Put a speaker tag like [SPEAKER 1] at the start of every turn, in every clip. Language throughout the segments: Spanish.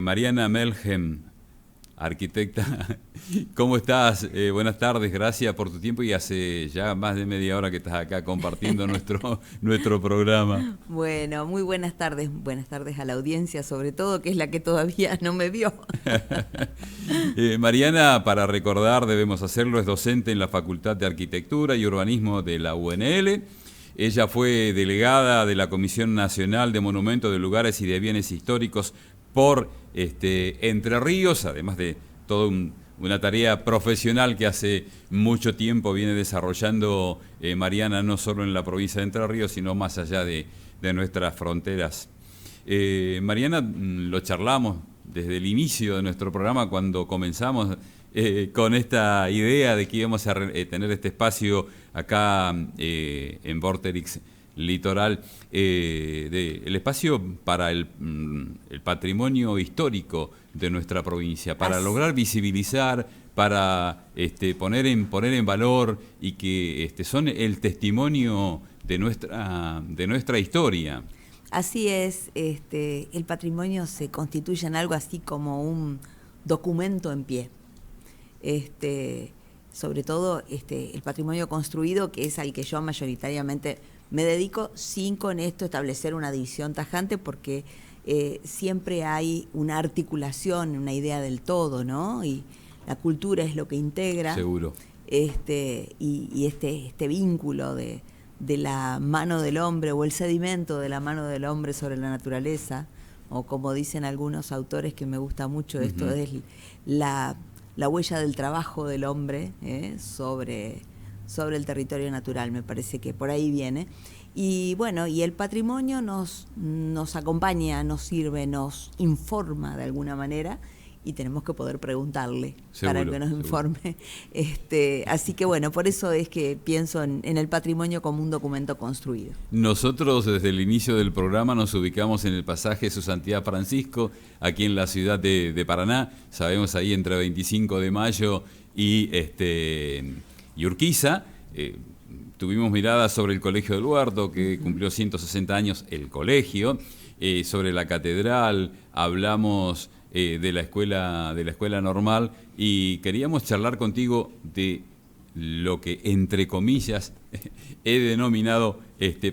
[SPEAKER 1] Mariana Melhem, arquitecta, ¿cómo estás? Buenas tardes, gracias por tu tiempo y hace ya más de media hora que estás acá compartiendo nuestro programa.
[SPEAKER 2] Bueno, muy buenas tardes a la audiencia sobre todo, que es la que todavía no me vio.
[SPEAKER 1] Mariana, para recordar, debemos hacerlo, es docente en la Facultad de Arquitectura y Urbanismo de la UNL. Ella fue delegada de la Comisión Nacional de Monumentos de Lugares y de Bienes Históricos por Entre Ríos, además de toda una tarea profesional que hace mucho tiempo viene desarrollando Mariana, no solo en la provincia de Entre Ríos, sino más allá de nuestras fronteras. Mariana, lo charlamos desde el inicio de nuestro programa cuando comenzamos con esta idea de que íbamos a tener este espacio acá en Vorterix Litoral, el espacio para el patrimonio histórico de nuestra provincia, para lograr visibilizar, para poner en valor y que son el testimonio de nuestra historia.
[SPEAKER 2] Así es, el patrimonio se constituye en algo así como un documento en pie. Sobre todo el patrimonio construido, que es al que yo mayoritariamente me dedico, sin con esto establecer una división tajante, porque siempre hay una articulación, una idea del todo, ¿no? Y la cultura es lo que integra.
[SPEAKER 1] Seguro.
[SPEAKER 2] Y este vínculo de la mano del hombre, o el sedimento de la mano del hombre sobre la naturaleza, o como dicen algunos autores, que me gusta mucho, esto es la huella del trabajo del hombre sobre el territorio natural. Me parece que por ahí viene. Y bueno, y el patrimonio nos acompaña, nos sirve, nos informa de alguna manera, y tenemos que poder preguntarle para que nos informe. Así que bueno, por eso es que pienso en el patrimonio como un documento construido.
[SPEAKER 1] Nosotros desde el inicio del programa nos ubicamos en el pasaje Su Santidad Francisco, aquí en la ciudad de Paraná, sabemos ahí entre 25 de mayo y Urquiza. Tuvimos miradas sobre el Colegio del Huerto, que cumplió 160 años el colegio, sobre la catedral, hablamos de la escuela normal, y queríamos charlar contigo de lo que, entre comillas, he denominado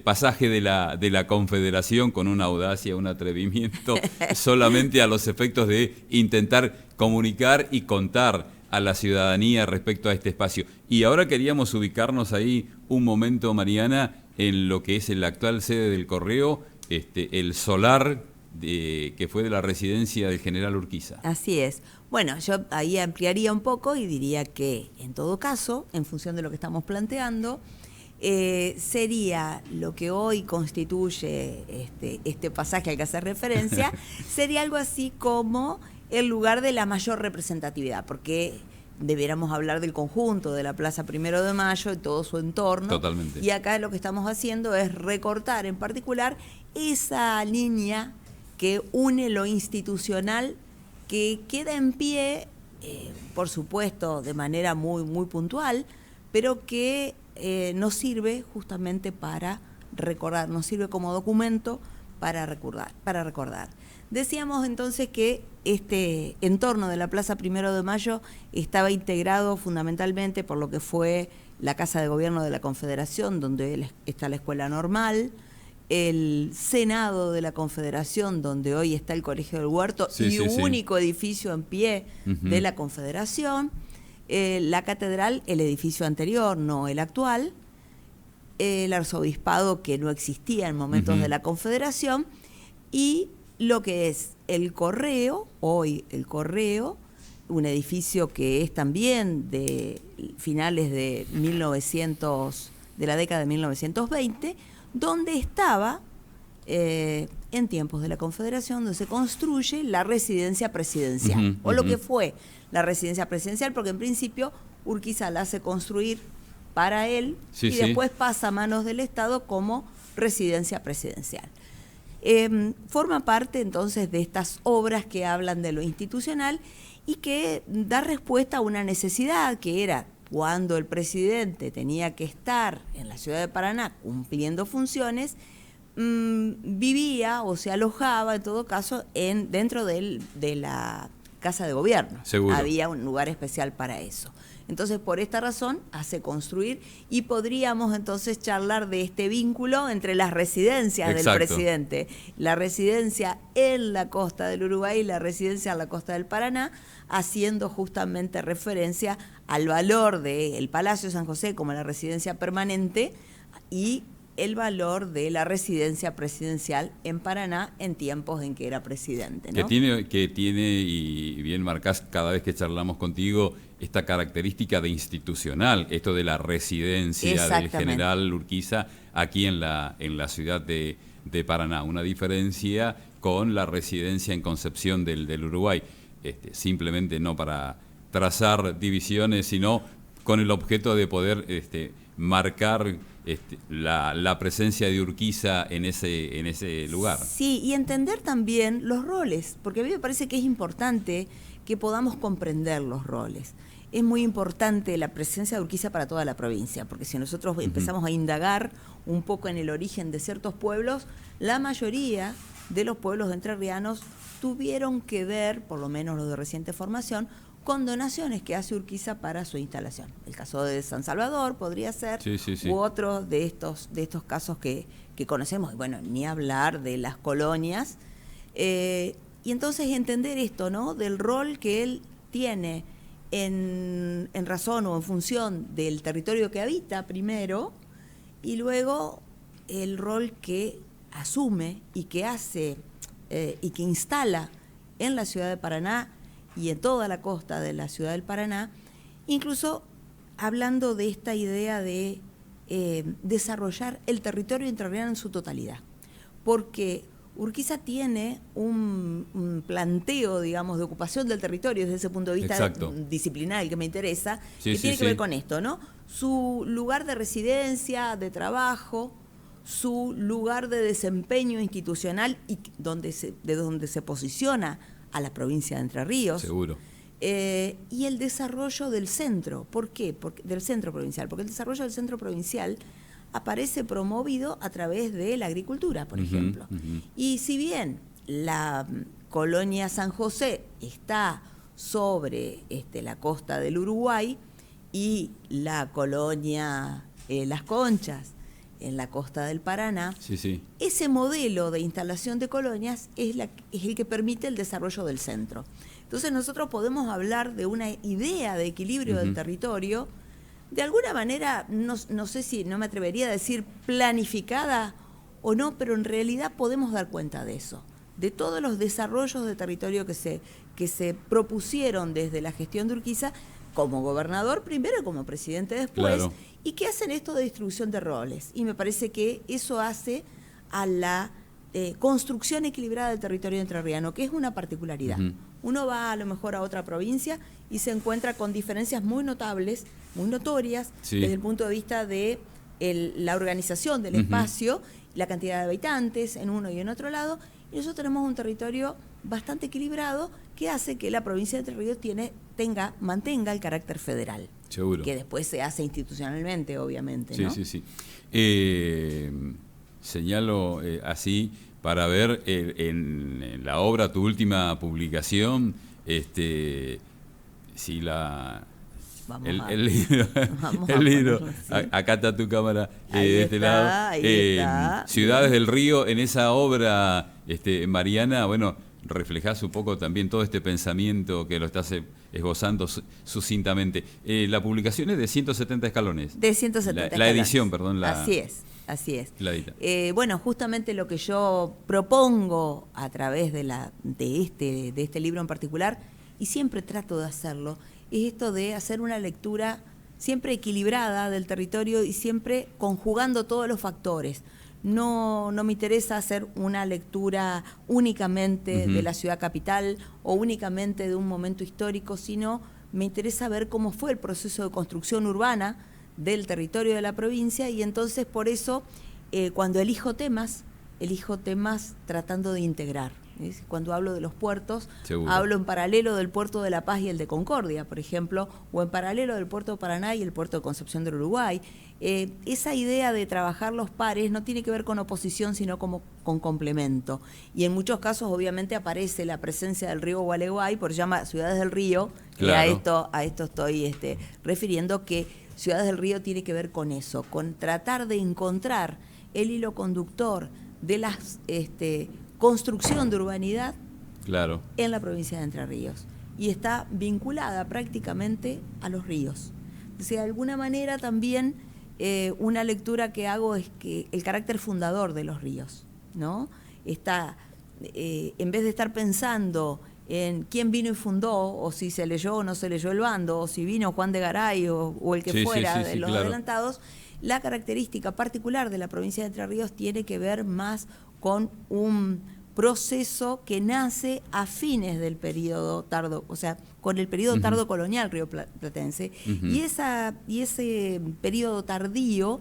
[SPEAKER 1] pasaje de la Confederación, con una audacia, un atrevimiento, solamente a los efectos de intentar comunicar y contar a la ciudadanía respecto a este espacio. Y ahora queríamos ubicarnos ahí un momento, Mariana, en lo que es la actual sede del Correo, el solar que fue de la residencia del general Urquiza.
[SPEAKER 2] Así es. Bueno, yo ahí ampliaría un poco y diría que, en todo caso, en función de lo que estamos planteando, sería lo que hoy constituye este pasaje al que hace referencia, sería algo así como el lugar de la mayor representatividad, porque debiéramos hablar del conjunto de la Plaza Primero de Mayo y todo su entorno.
[SPEAKER 1] Totalmente.
[SPEAKER 2] Y acá lo que estamos haciendo es recortar en particular esa línea que une lo institucional, que queda en pie, por supuesto, de manera muy, muy puntual, pero que nos sirve justamente para recordar, nos sirve como documento para recordar. Decíamos entonces que este entorno de la Plaza Primero de Mayo estaba integrado fundamentalmente por lo que fue la Casa de Gobierno de la Confederación, donde está la Escuela Normal, el Senado de la Confederación, donde hoy está el Colegio del Huerto, único edificio en pie de la Confederación, la Catedral, el edificio anterior, no el actual, el Arzobispado, que no existía en momentos de la Confederación, y lo que es el Correo, hoy el Correo, un edificio que es también de finales de la década de 1920, donde estaba, en tiempos de la Confederación, donde se construye la residencia presidencial, o lo que fue la residencia presidencial, porque en principio Urquiza la hace construir para él, y después pasa a manos del Estado como residencia presidencial. Forma parte entonces de estas obras que hablan de lo institucional y que da respuesta a una necesidad que era cuando el presidente tenía que estar en la ciudad de Paraná cumpliendo funciones, vivía o se alojaba, en todo caso, dentro de la Casa de Gobierno.
[SPEAKER 1] Seguro.
[SPEAKER 2] Había un lugar especial para eso. Entonces, por esta razón, hace construir y podríamos entonces charlar de este vínculo entre las residencias del presidente. La residencia en la costa del Uruguay y la residencia en la costa del Paraná, haciendo justamente referencia al valor del Palacio San José como la residencia permanente y el valor de la residencia presidencial en Paraná en tiempos en que era presidente, ¿no?
[SPEAKER 1] Que tiene, y bien marcás cada vez que charlamos contigo, esta característica de institucional, esto de la residencia del general Urquiza aquí en la ciudad de Paraná. Una diferencia con la residencia en Concepción del Uruguay. Simplemente no para trazar divisiones, sino con el objeto de poder marcar la presencia de Urquiza en ese lugar.
[SPEAKER 2] Sí, y entender también los roles, porque a mí me parece que es importante que podamos comprender los roles. Es muy importante la presencia de Urquiza para toda la provincia, porque si nosotros empezamos a indagar un poco en el origen de ciertos pueblos, la mayoría de los pueblos entrerrianos tuvieron que ver, por lo menos los de reciente formación, con donaciones que hace Urquiza para su instalación. El caso de San Salvador podría ser, u otros de estos casos que conocemos, y bueno, ni hablar de las colonias. Y entonces entender esto, ¿no? Del rol que él tiene en razón o en función del territorio que habita primero, y luego el rol que asume y que hace y que instala en la ciudad de Paraná y en toda la costa de la ciudad del Paraná, incluso hablando de esta idea de desarrollar el territorio entrerriano en su totalidad. Porque Urquiza tiene un planteo, digamos, de ocupación del territorio desde ese punto de vista disciplinar, que me interesa, que tiene que ver con esto, ¿no? Su lugar de residencia, de trabajo, su lugar de desempeño institucional y de donde se posiciona a la provincia de Entre Ríos.
[SPEAKER 1] Seguro.
[SPEAKER 2] Y el desarrollo del centro. ¿Por qué? Del centro provincial. Porque el desarrollo del centro provincial aparece promovido a través de la agricultura, por ejemplo. Y si bien la colonia San José está sobre la costa del Uruguay y la colonia Las Conchas en la costa del Paraná, ese modelo de instalación de colonias es el que permite el desarrollo del centro. Entonces nosotros podemos hablar de una idea de equilibrio del territorio, de alguna manera, no sé si, no me atrevería a decir planificada o no, pero en realidad podemos dar cuenta de eso, de todos los desarrollos de territorio que se propusieron desde la gestión de Urquiza, como gobernador primero y como presidente después, y que hacen esto de distribución de roles. Y me parece que eso hace a la construcción equilibrada del territorio entrerriano, que es una particularidad. Uno va a lo mejor a otra provincia y se encuentra con diferencias muy notables, muy notorias, desde el punto de vista de la organización del espacio, la cantidad de habitantes en uno y en otro lado, y nosotros tenemos un territorio bastante equilibrado que hace que la provincia de Entre Ríos mantenga el carácter federal.
[SPEAKER 1] Seguro.
[SPEAKER 2] Que después se hace institucionalmente, obviamente, ¿no?
[SPEAKER 1] Señalo así para ver en la obra, tu última publicación, si el libro, acá está tu cámara, de este lado, Ciudades del Río, en esa obra, Mariana, bueno, reflejás un poco también todo este pensamiento que lo estás esbozando sucintamente. La publicación es de 170 escalones.
[SPEAKER 2] De 170 escalones.
[SPEAKER 1] La edición, perdón.
[SPEAKER 2] Así es.
[SPEAKER 1] La edita.
[SPEAKER 2] Bueno, justamente lo que yo propongo a través de este libro en particular, y siempre trato de hacerlo, es esto de hacer una lectura siempre equilibrada del territorio y siempre conjugando todos los factores. No me interesa hacer una lectura únicamente de la ciudad capital o únicamente de un momento histórico, sino me interesa ver cómo fue el proceso de construcción urbana del territorio de la provincia, y entonces por eso cuando elijo temas tratando de integrar ¿sí? Cuando hablo de los puertos,
[SPEAKER 1] Seguro.
[SPEAKER 2] hablo en paralelo del puerto de La Paz y el de Concordia, por ejemplo, o en paralelo del puerto de Paraná y el puerto de Concepción del Uruguay. Esa idea de trabajar los pares no tiene que ver con oposición, sino como con complemento. Y en muchos casos, obviamente, aparece la presencia del río Gualeguay, por llama Ciudades del Río,
[SPEAKER 1] Claro.
[SPEAKER 2] y a esto estoy refiriendo, que Ciudades del Río tiene que ver con eso, con tratar de encontrar el hilo conductor de la construcción de urbanidad
[SPEAKER 1] Claro.
[SPEAKER 2] en la provincia de Entre Ríos. Y está vinculada prácticamente a los ríos. O sea, de alguna manera también una lectura que hago es que el carácter fundador de los ríos, ¿no? Está, en vez de estar pensando en quién vino y fundó, o si se leyó o no se leyó el bando, o si vino Juan de Garay o el que
[SPEAKER 1] Sí,
[SPEAKER 2] fuera
[SPEAKER 1] sí,
[SPEAKER 2] de los
[SPEAKER 1] claro.
[SPEAKER 2] adelantados, la característica particular de la provincia de Entre Ríos tiene que ver más con un proceso que nace a fines del periodo tardo, o sea, con el periodo tardo colonial rioplatense, y ese periodo tardío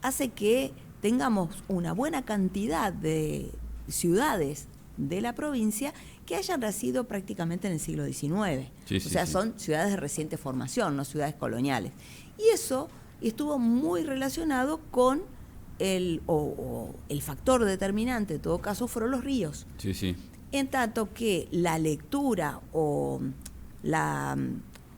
[SPEAKER 2] hace que tengamos una buena cantidad de ciudades de la provincia que hayan nacido prácticamente en el siglo XIX.
[SPEAKER 1] Sí,
[SPEAKER 2] o
[SPEAKER 1] sí,
[SPEAKER 2] sea,
[SPEAKER 1] sí.
[SPEAKER 2] son ciudades de reciente formación, no ciudades coloniales. Y eso estuvo muy relacionado con el factor determinante, en todo caso, fueron los ríos.
[SPEAKER 1] Sí, sí.
[SPEAKER 2] En tanto que la lectura o la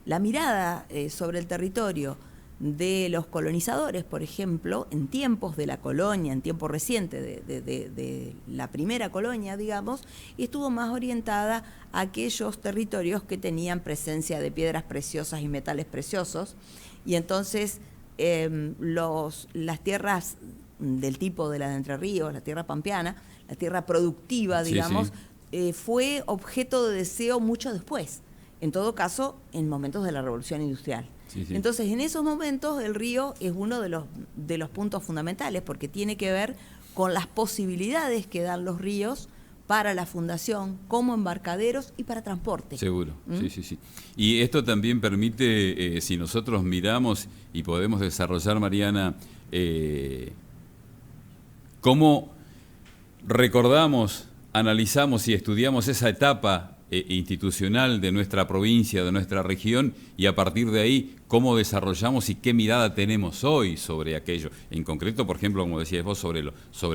[SPEAKER 2] mirada sobre el territorio de los colonizadores, por ejemplo, en tiempos de la colonia, en tiempo reciente de la primera colonia, digamos, estuvo más orientada a aquellos territorios que tenían presencia de piedras preciosas y metales preciosos, y entonces las tierras del tipo de la de Entre Ríos, la tierra pampeana, la tierra productiva,
[SPEAKER 1] Sí,
[SPEAKER 2] digamos,
[SPEAKER 1] sí.
[SPEAKER 2] fue objeto de deseo mucho después, en todo caso, en momentos de la Revolución Industrial.
[SPEAKER 1] Sí, sí.
[SPEAKER 2] Entonces, en esos momentos, el río es uno de los puntos fundamentales, porque tiene que ver con las posibilidades que dan los ríos para la fundación, como embarcaderos y para transporte.
[SPEAKER 1] Seguro, sí, sí, sí. Y esto también permite, si nosotros miramos y podemos desarrollar, Mariana, cómo recordamos, analizamos y estudiamos esa etapa institucional de nuestra provincia, de nuestra región, y a partir de ahí cómo desarrollamos y qué mirada tenemos hoy sobre aquello. En concreto, por ejemplo, como decías vos, sobre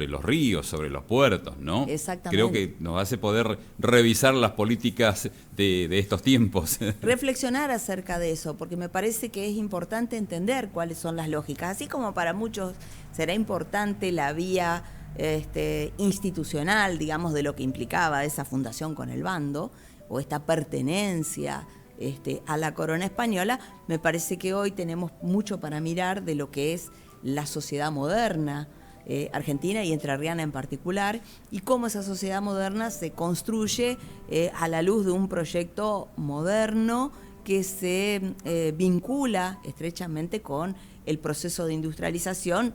[SPEAKER 1] los ríos, sobre los puertos, ¿no?
[SPEAKER 2] Exactamente.
[SPEAKER 1] Creo que nos hace poder revisar las políticas de estos tiempos.
[SPEAKER 2] Reflexionar acerca de eso, porque me parece que es importante entender cuáles son las lógicas. Así como para muchos será importante la vía institucional, digamos, de lo que implicaba esa fundación con el bando, o esta pertenencia a la corona española, me parece que hoy tenemos mucho para mirar de lo que es la sociedad moderna argentina y entrerriana en particular, y cómo esa sociedad moderna se construye a la luz de un proyecto moderno que se vincula estrechamente con el proceso de industrialización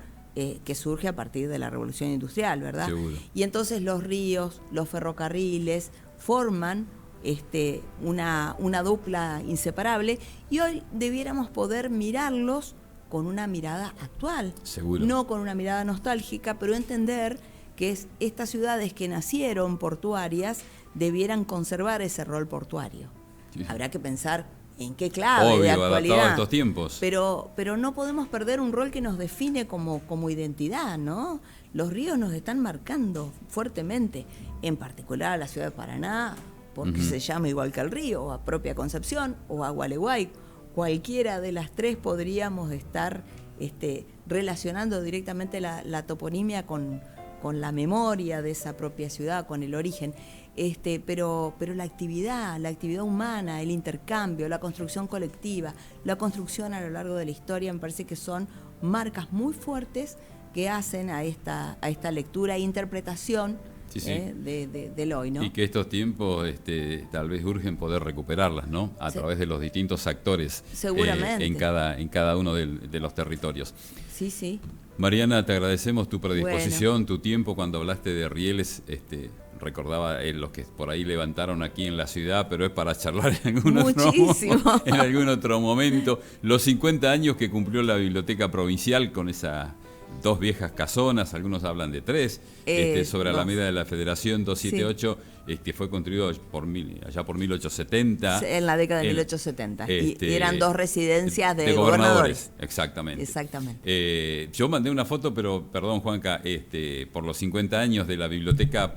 [SPEAKER 2] que surge a partir de la Revolución Industrial, ¿verdad?
[SPEAKER 1] Seguro.
[SPEAKER 2] Y entonces los ríos, los ferrocarriles forman una dupla inseparable, y hoy debiéramos poder mirarlos con una mirada actual.
[SPEAKER 1] Seguro.
[SPEAKER 2] No con una mirada nostálgica, pero entender que estas ciudades que nacieron portuarias debieran conservar ese rol portuario.
[SPEAKER 1] Sí.
[SPEAKER 2] Habrá que pensar en qué clave
[SPEAKER 1] Obvio,
[SPEAKER 2] de
[SPEAKER 1] adaptado
[SPEAKER 2] actualidad.
[SPEAKER 1] a estos tiempos.
[SPEAKER 2] Pero no podemos perder un rol que nos define como identidad, ¿no? Los ríos nos están marcando fuertemente, en particular a la ciudad de Paraná, porque se llama igual que el río, o a propia Concepción, o a Gualeguay. Cualquiera de las tres podríamos estar relacionando directamente la toponimia con la memoria de esa propia ciudad, con el origen. Pero la actividad humana, el intercambio, la construcción colectiva, la construcción a lo largo de la historia, me parece que son marcas muy fuertes que hacen a esta lectura e interpretación
[SPEAKER 1] Sí, sí.
[SPEAKER 2] del hoy, ¿no?
[SPEAKER 1] Y que estos tiempos tal vez urgen poder recuperarlas, ¿no? A
[SPEAKER 2] Sí.
[SPEAKER 1] través de los distintos actores
[SPEAKER 2] Seguramente.
[SPEAKER 1] en cada uno de los territorios.
[SPEAKER 2] Sí, sí.
[SPEAKER 1] Mariana, te agradecemos tu predisposición, tu tiempo. Cuando hablaste de rieles, recordaba los que por ahí levantaron aquí en la ciudad, pero es para charlar
[SPEAKER 2] Muchísimo.
[SPEAKER 1] en algún otro momento. Los 50 años que cumplió la Biblioteca Provincial con esa 2 viejas casonas, algunos hablan de 3, sobre
[SPEAKER 2] dos.
[SPEAKER 1] Alameda de la Federación 278, fue construido allá por 1870.
[SPEAKER 2] En la década de 1870. Y eran 2 residencias de
[SPEAKER 1] gobernadores. Exactamente.
[SPEAKER 2] Exactamente.
[SPEAKER 1] Yo mandé una foto, pero perdón, Juanca, por los 50 años de la biblioteca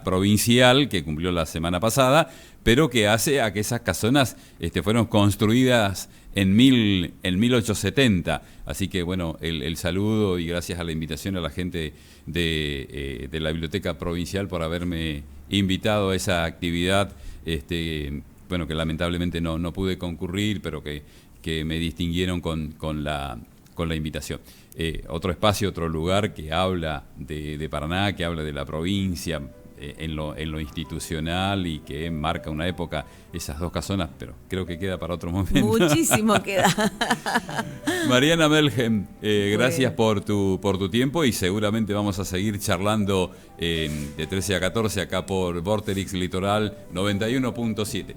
[SPEAKER 1] provincial que cumplió la semana pasada, pero que hace a que esas casonas fueron construidas en 1870. Así que bueno, el saludo y gracias a la invitación a la gente de la Biblioteca Provincial por haberme invitado a esa actividad, bueno, que lamentablemente no pude concurrir, pero que me distinguieron con la invitación. Otro espacio, otro lugar que habla de Paraná, que habla de la provincia, en lo institucional y que marca una época, esas 2 casonas, pero creo que queda para otro momento.
[SPEAKER 2] Muchísimo queda.
[SPEAKER 1] Mariana Melgen, gracias por tu tiempo y seguramente vamos a seguir charlando de 13 a 14 acá por Vorterix Litoral 91.7.